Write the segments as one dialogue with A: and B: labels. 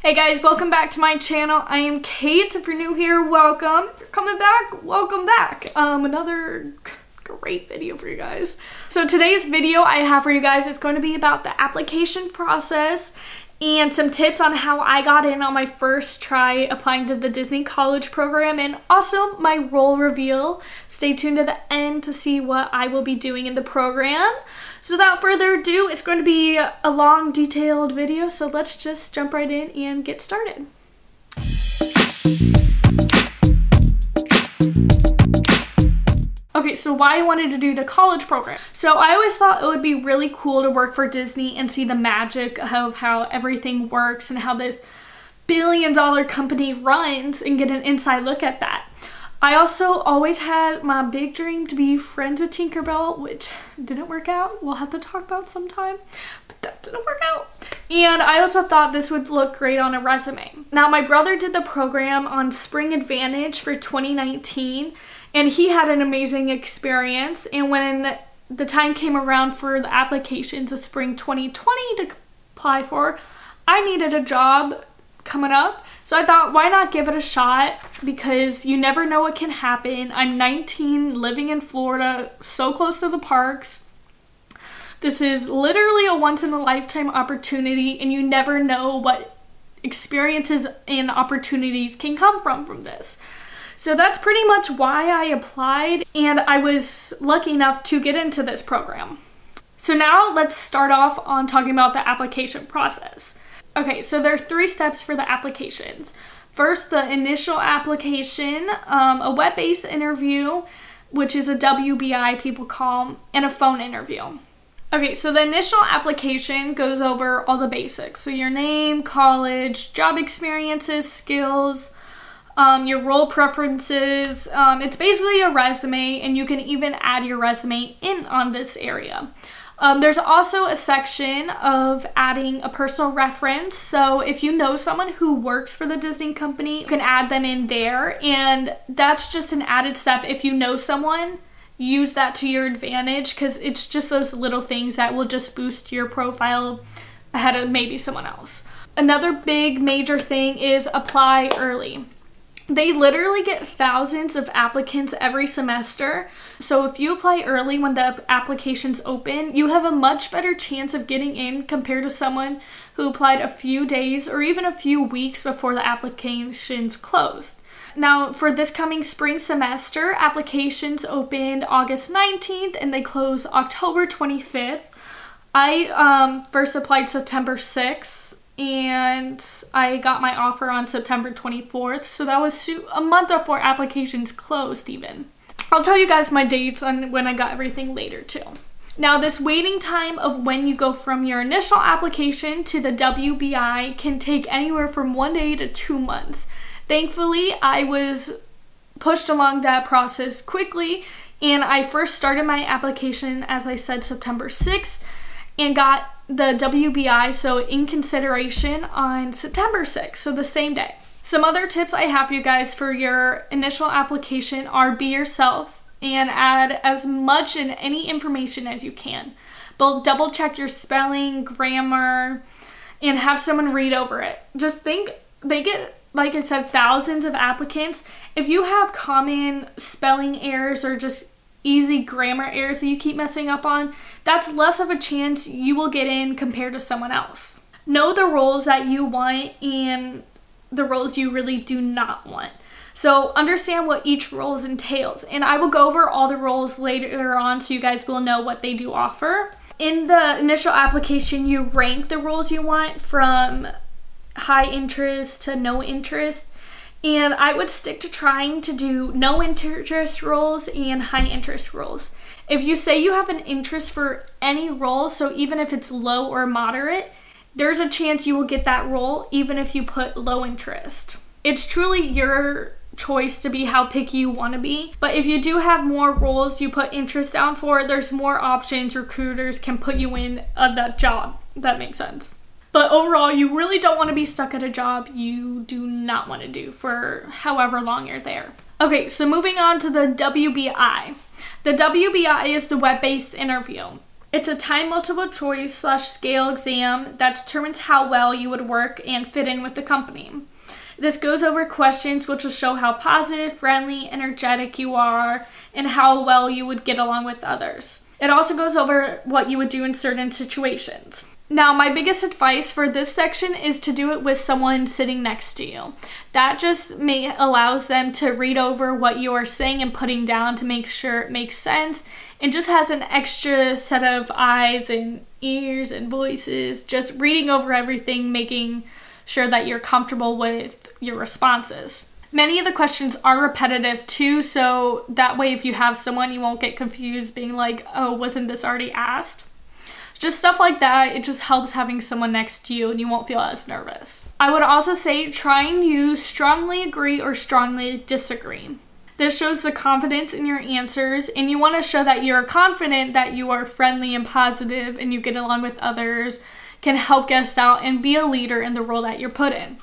A: Hey guys, welcome back to my channel. I am Kate. If you're new here, welcome. If you're coming back, welcome back. Another great video for you guys. So today's video I have for you guys is going to be about the application process and some tips on how I got in on my first try applying to the Disney College program, and also my role reveal. Stay tuned to the end to see what I will be doing in the program. So without further ado, it's going to be a long, detailed video, so let's just jump right in and get started. Okay, so why I wanted to do the college program. So I always thought it would be really cool to work for Disney and see the magic of how everything works and how this billion-dollar company runs and get an inside look at that. I also always had my big dream to be friends with Tinkerbell, which didn't work out. We'll have to talk about sometime, but that didn't work out. And I also thought this would look great on a resume. Now, my brother did the program on Spring Advantage for 2019, and he had an amazing experience. And when the time came around for the applications of Spring 2020 to apply for, I needed a job coming up. So I thought, why not give it a shot? Because you never know what can happen. I'm 19, living in Florida, so close to the parks. This is literally a once-in-a-lifetime opportunity, and you never know what experiences and opportunities can come from this. So that's pretty much why I applied, and I was lucky enough to get into this program. So now let's start off on talking about the application process. Okay, so there are 3 steps for the applications. First, the initial application, a web-based interview, which is a WBI people call, and a phone interview. Okay, so the initial application goes over all the basics. So your name, college, job experiences, skills, your role preferences. It's basically a resume, and you can even add your resume in on this area. There's also a section of adding a personal reference. So if you know someone who works for the Disney company, you can add them in there. And that's just an added step. If you know someone, use that to your advantage, because it's just those little things that will just boost your profile ahead of maybe someone else. Another big major thing is apply early. They literally get thousands of applicants every semester. So if you apply early when the application's open, you have a much better chance of getting in compared to someone who applied a few days or even a few weeks before the application's closed. Now, for this coming spring semester, applications opened August 19th and they close October 25th. I first applied September 6th. And I got my offer on September 24th, so that was a month before applications closed even. I'll tell you guys my dates on when I got everything later too. Now, this waiting time of when you go from your initial application to the WBI can take anywhere from 1 day to 2 months. Thankfully, I was pushed along that process quickly, and I first started my application, as I said, September 6th, and got the WBI, so in consideration, on September 6th, so the same day. Some other tips I have for you guys for your initial application are be yourself and add as much and any information as you can. But double check your spelling, grammar, and have someone read over it. Just think, they get, like I said, thousands of applicants. If you have common spelling errors or just easy grammar errors that you keep messing up on, that's less of a chance you will get in compared to someone else. Know the roles that you want and the roles you really do not want. So understand what each role entails. And I will go over all the roles later on so you guys will know what they do offer. In the initial application, you rank the roles you want from high interest to no interest. And I would stick to trying to do no interest roles and high interest roles. If you say you have an interest for any role, so even if it's low or moderate, there's a chance you will get that role even if you put low interest. It's truly your choice to be how picky you want to be. But if you do have more roles you put interest down for, there's more options recruiters can put you in that job. If that makes sense. But overall, you really don't want to be stuck at a job you do not want to do for however long you're there. Okay, so moving on to the WBI. The WBI is the web-based interview. It's a time multiple choice / scale exam that determines how well you would work and fit in with the company. This goes over questions which will show how positive, friendly, energetic you are and how well you would get along with others. It also goes over what you would do in certain situations. Now, my biggest advice for this section is to do it with someone sitting next to you. That just allows them to read over what you are saying and putting down to make sure it makes sense, and just has an extra set of eyes and ears and voices, just reading over everything, making sure that you're comfortable with your responses. Many of the questions are repetitive too, so that way if you have someone, you won't get confused being like, oh, wasn't this already asked? Just stuff like that. It just helps having someone next to you and you won't feel as nervous. I would also say try and use strongly agree or strongly disagree. This shows the confidence in your answers, and you want to show that you're confident that you are friendly and positive and you get along with others, can help guests out, and be a leader in the role that you're put in.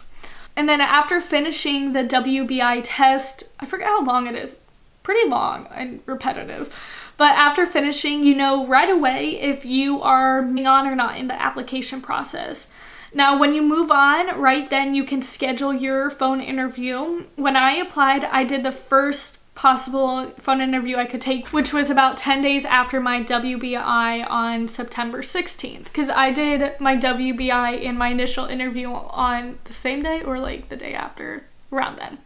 A: And then after finishing the WBI test, I forget how long it is, pretty long and repetitive. But after finishing, you know right away if you are moving on or not in the application process. Now, when you move on, right then you can schedule your phone interview. When I applied, I did the first possible phone interview I could take, which was about 10 days after my WBI on September 16th. Because I did my WBI in my initial interview on the same day or like the day after, around then.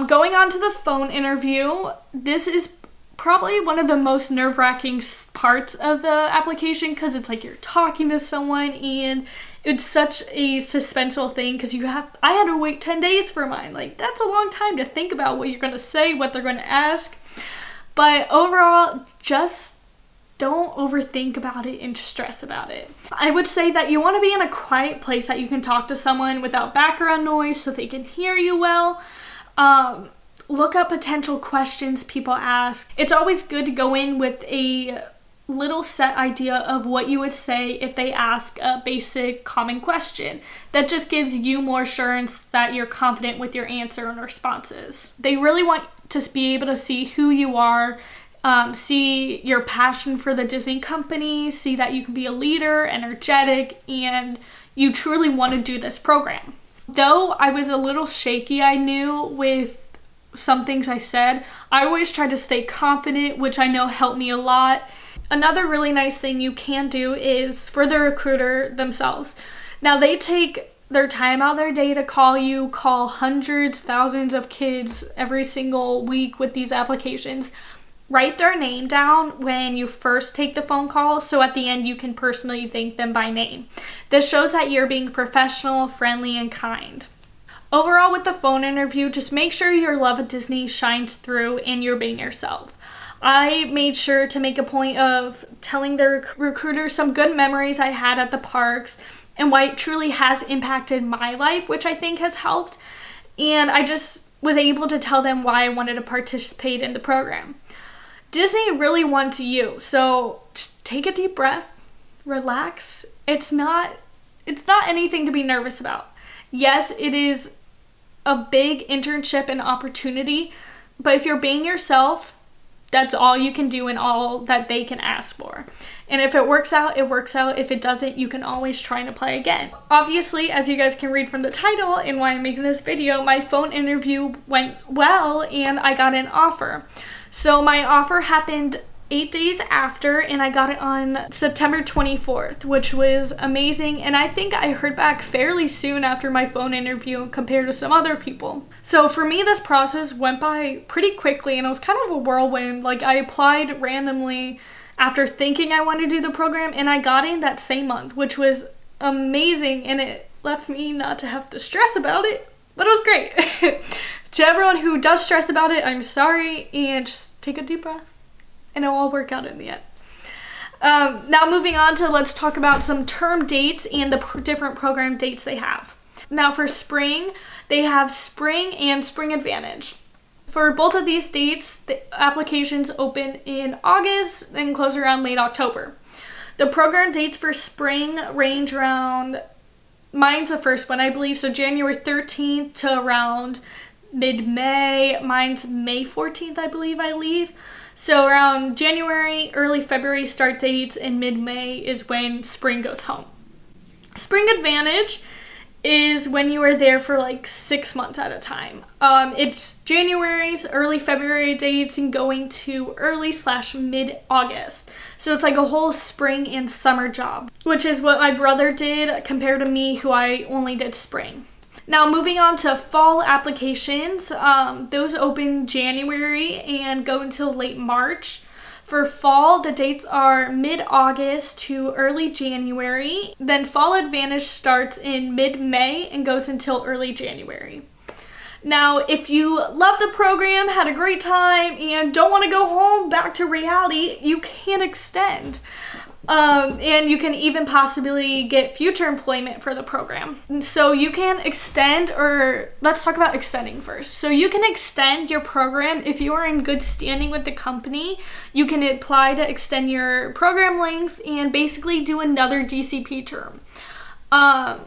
A: Going on to the phone interview, this is probably one of the most nerve-wracking parts of the application because it's like you're talking to someone and it's such a suspenseful thing because I had to wait 10 days for mine. Like, that's a long time to think about what you're going to say, what they're going to ask. But overall, just don't overthink about it and stress about it. I would say that you want to be in a quiet place that you can talk to someone without background noise so they can hear you well. Look up potential questions people ask. It's always good to go in with a little set idea of what you would say if they ask a basic common question. That just gives you more assurance that you're confident with your answer and responses. They really want to be able to see who you are, see your passion for the Disney company, see that you can be a leader, energetic, and you truly want to do this program. Though I was a little shaky, I knew with some things I said, I always try to stay confident, which I know helped me a lot. Another really nice thing you can do is for the recruiter themselves. Now, they take their time out of their day to call you, call hundreds, thousands of kids every single week with these applications. Write their name down when you first take the phone call, so at the end you can personally thank them by name. This shows that you're being professional, friendly, and kind. Overall, with the phone interview, just make sure your love of Disney shines through and you're being yourself. I made sure to make a point of telling the recruiter some good memories I had at the parks and why it truly has impacted my life, which I think has helped. And I just was able to tell them why I wanted to participate in the program. Disney really wants you, so just take a deep breath, relax. It's not anything to be nervous about. Yes, it is a big internship and opportunity, but if you're being yourself, that's all you can do and all that they can ask for. And if it works out, it works out. If it doesn't, you can always try and apply again. Obviously, as you guys can read from the title and why I'm making this video, my phone interview went well and I got an offer. So my offer happened 8 days after, and I got it on September 24th, which was amazing. And I think I heard back fairly soon after my phone interview compared to some other people. So for me, this process went by pretty quickly and it was kind of a whirlwind. Like, I applied randomly after thinking I wanted to do the program, and I got in that same month, which was amazing. And it left me not to have to stress about it, but it was great. To everyone who does stress about it, I'm sorry, and just take a deep breath and it'll all work out in the end. Now moving on to, let's talk about some term dates and the different program dates they have. Now for spring, they have Spring and Spring Advantage. For both of these dates, the applications open in August and close around late October. The program dates for spring range around, mine's the first one I believe, so January 13th to around mid-May. Mine's May 14th, I believe I leave. So around January, early February start dates, and mid-May is when spring goes home. Spring Advantage is when you are there for like 6 months at a time. It's January's early February dates and going to early/mid-August. So it's like a whole spring and summer job, which is what my brother did compared to me, who I only did spring. Now moving on to fall applications, those open January and go until late March. For fall, the dates are mid-August to early January. Then Fall Advantage starts in mid-May and goes until early January. Now, if you love the program, had a great time, and don't want to go home back to reality, you can extend. And you can even possibly get future employment for the program. So you can extend, or let's talk about extending first. So you can extend your program if you are in good standing with the company. You can apply to extend your program length and basically do another DCP term.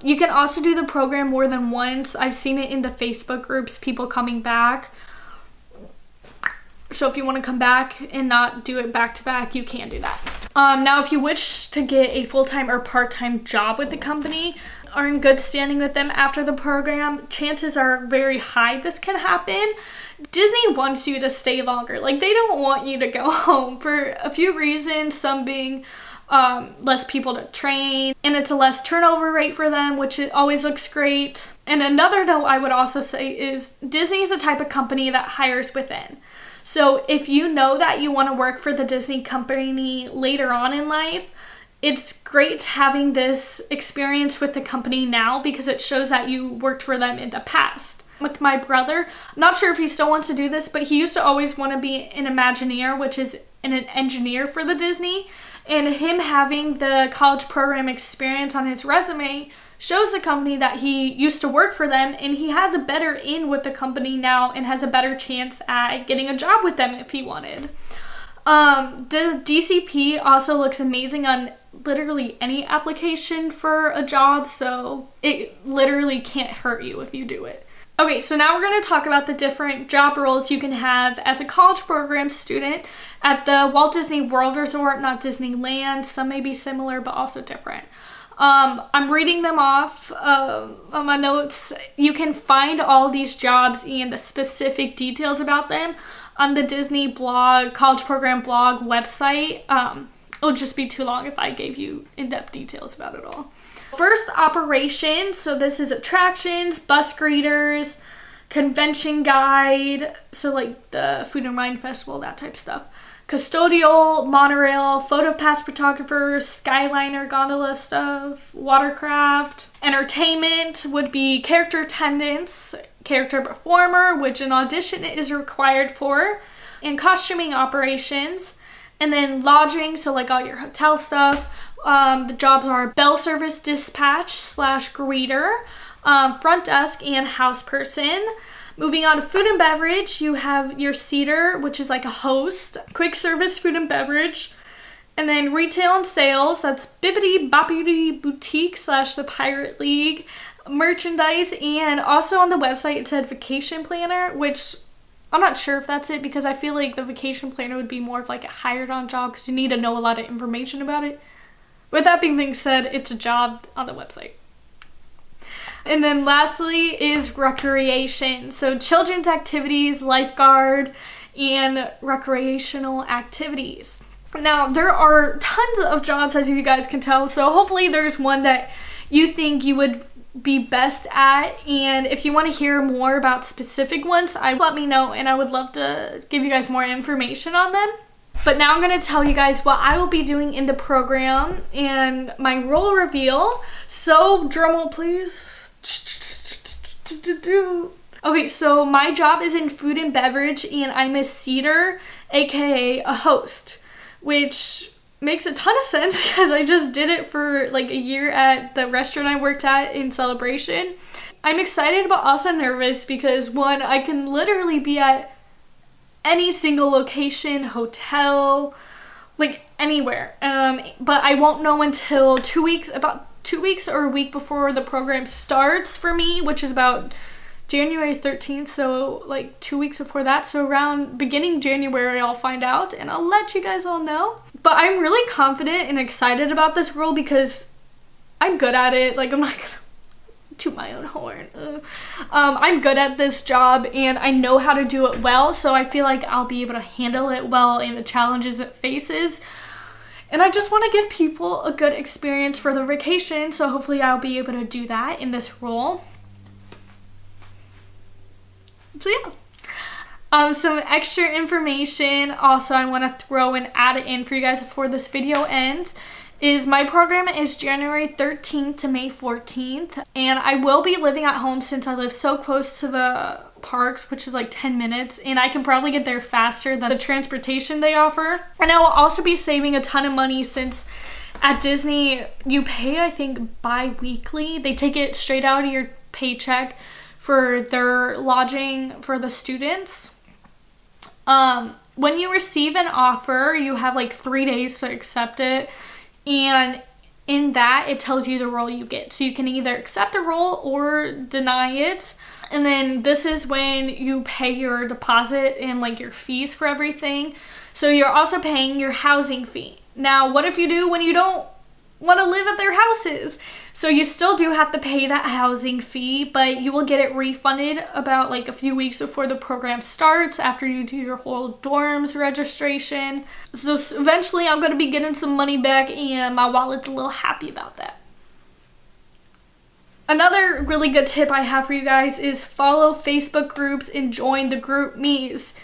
A: You can also do the program more than once. I've seen it in the Facebook groups, people coming back. So if you want to come back and not do it back to back, you can do that. Now, if you wish to get a full-time or part-time job with the company, are in good standing with them after the program, chances are very high this can happen. Disney wants you to stay longer. Like, they don't want you to go home for a few reasons, some being less people to train, and it's a less turnover rate for them, which it always looks great. And another note I would also say is Disney is a type of company that hires within. So if you know that you want to work for the Disney company later on in life, it's great having this experience with the company now because it shows that you worked for them in the past. With my brother, I'm not sure if he still wants to do this, but he used to always want to be an Imagineer, which is an engineer for the Disney. And him having the college program experience on his resume shows the company that he used to work for them, and he has a better in with the company now and has a better chance at getting a job with them if he wanted. The DCP also looks amazing on literally any application for a job, so it literally can't hurt you if you do it. Okay, so now we're going to talk about the different job roles you can have as a college program student at the Walt Disney World Resort, not Disneyland. Some may be similar, but also different. I'm reading them off on my notes. You can find all these jobs and the specific details about them on the Disney blog, college program blog website. It'll just be too long if I gave you in-depth details about it all. First, operations. So this is attractions, bus greeters, convention guide, so like the Food and Wine Festival, that type of stuff. Custodial, monorail, photo pass photographers, skyliner, gondola stuff, watercraft. Entertainment would be character attendants, character performer, which an audition is required for, and costuming operations. And then lodging, so like all your hotel stuff. The jobs are bell service dispatch / greeter, front desk, and house person. Moving on to food and beverage, you have your seater, which is like a host, quick service food and beverage, and then retail and sales, that's Bibbidi Bobbidi Boutique / the Pirate League, merchandise, and also on the website it said vacation planner, which I'm not sure if that's it because I feel like the vacation planner would be more of like a hired on job because you need to know a lot of information about it. With that being said, it's a job on the website. And then lastly is recreation. So children's activities, lifeguard, and recreational activities. Now, there are tons of jobs, as you guys can tell, so hopefully there's one that you think you would be best at, and if you want to hear more about specific ones, let me know, and I would love to give you guys more information on them. But now I'm going to tell you guys what I will be doing in the program and my role reveal. So, drumroll please. Okay, so my job is in food and beverage, and I'm a seater, aka a host, which makes a ton of sense because I just did it for like a year at the restaurant I worked at in Celebration. I'm excited but also nervous because one, I can literally be at any single location, hotel, like anywhere, but I won't know until about 2 weeks or a week before the program starts for me, which is about January 13th, so like 2 weeks before that. So around beginning January, I'll find out and I'll let you guys all know. But I'm really confident and excited about this role because I'm good at it. Like, I'm not gonna toot my own horn. I'm good at this job and I know how to do it well, so I feel like I'll be able to handle it well and the challenges it faces. And I just want to give people a good experience for their vacation, so hopefully I'll be able to do that in this role. So yeah. Some extra information also I want to throw and add it in for you guys before this video ends is my program is January 13th to May 14th, and I will be living at home since I live so close to the parks, which is like 10 minutes, and I can probably get there faster than the transportation they offer. And I will also be saving a ton of money since at Disney you pay, I think, bi-weekly. They take it straight out of your paycheck for their lodging for the students. When you receive an offer, you have like 3 days to accept it, and in that it tells you the role you get. So you can either accept the role or deny it. And then this is when you pay your deposit and like your fees for everything. So you're also paying your housing fee. Now, what if you do when you don't want to live at their houses? So you still do have to pay that housing fee, but you will get it refunded about like a few weeks before the program starts, after you do your whole dorms registration. So eventually I'm going to be getting some money back, and my wallet's a little happy about that. Another really good tip I have for you guys is follow Facebook groups and join the GroupMe's.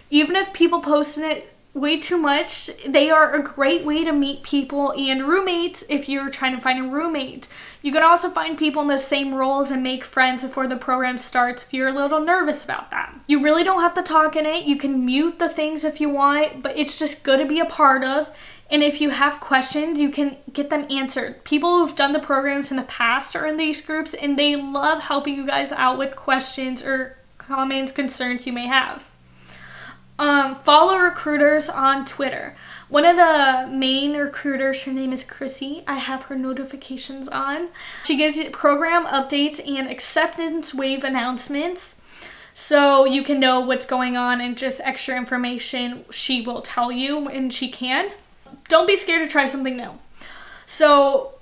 A: Even if people post in it way too much, they are a great way to meet people and roommates if you're trying to find a roommate. You can also find people in the same roles and make friends before the program starts if you're a little nervous about that. You really don't have to talk in it. You can mute the things if you want, but it's just good to be a part of. And if you have questions, you can get them answered. People who've done the programs in the past are in these groups, and they love helping you guys out with questions or comments, concerns you may have. Follow recruiters on Twitter. One of the main recruiters, her name is Chrissy. I have her notifications on. She gives you program updates and acceptance wave announcements, so you can know what's going on, and just extra information she will tell you when she can. Don't be scared to try something new. So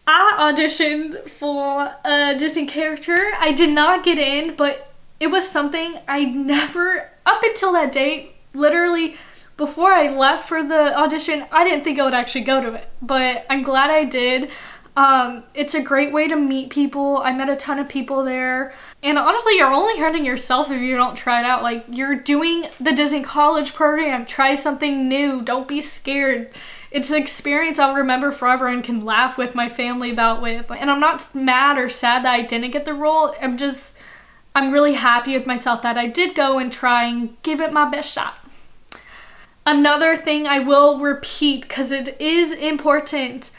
A: I auditioned for a Disney character. I did not get in, but it was something I never, up until that date, literally before I left for the audition, I didn't think I would actually go to it, but I'm glad I did. It's a great way to meet people. I met a ton of people there, and honestly, you're only hurting yourself if you don't try it out. Like, you're doing the Disney College program. Try something new. Don't be scared. It's an experience I'll remember forever and can laugh with my family about with. And I'm not mad or sad that I didn't get the role. I'm really happy with myself that I did go and try and give it my best shot. Another thing I will repeat, because it is important: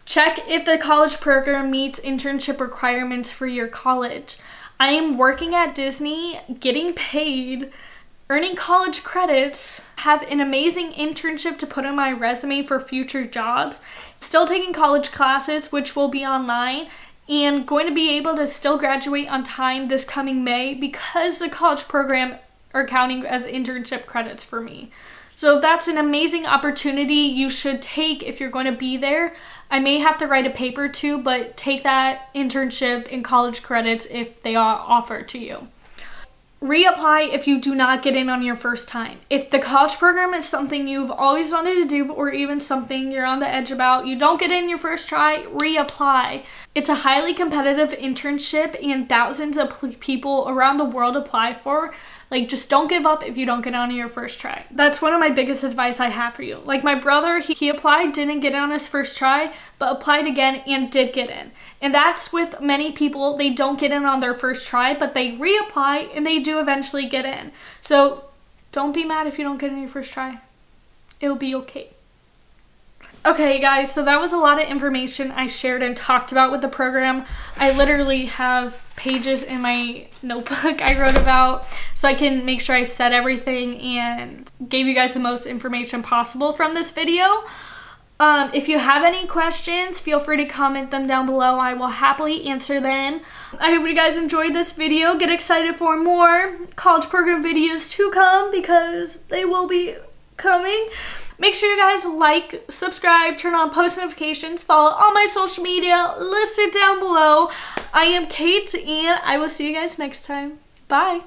A: check if the college program meets internship requirements for your college. I am working at Disney, getting paid, earning college credits, have an amazing internship to put on my resume for future jobs, still taking college classes, which will be online, and going to be able to still graduate on time this coming May because the college program are counting as internship credits for me. So that's an amazing opportunity you should take if you're going to be there. I may have to write a paper too, but take that internship in college credits if they are offered to you. Reapply if you do not get in on your first time. If the college program is something you've always wanted to do, or even something you're on the edge about, you don't get in your first try, reapply. It's a highly competitive internship and thousands of people around the world apply for. Like, just don't give up if you don't get on your first try. That's one of my biggest advice I have for you. Like, my brother, he applied, didn't get on his first try, but applied again and did get in. And that's with many people. They don't get in on their first try, but they reapply and they do eventually get in. So don't be mad if you don't get in your first try. It'll be okay. Okay guys, so that was a lot of information I shared and talked about with the program. I literally have pages in my notebook I wrote about, so I can make sure I said everything and gave you guys the most information possible from this video. If you have any questions, feel free to comment them down below. I will happily answer them. I hope you guys enjoyed this video. Get excited for more college program videos to come because they will be coming. Make sure you guys like, subscribe, turn on post notifications, follow all my social media listed down below. I am Kate, and I will see you guys next time. Bye.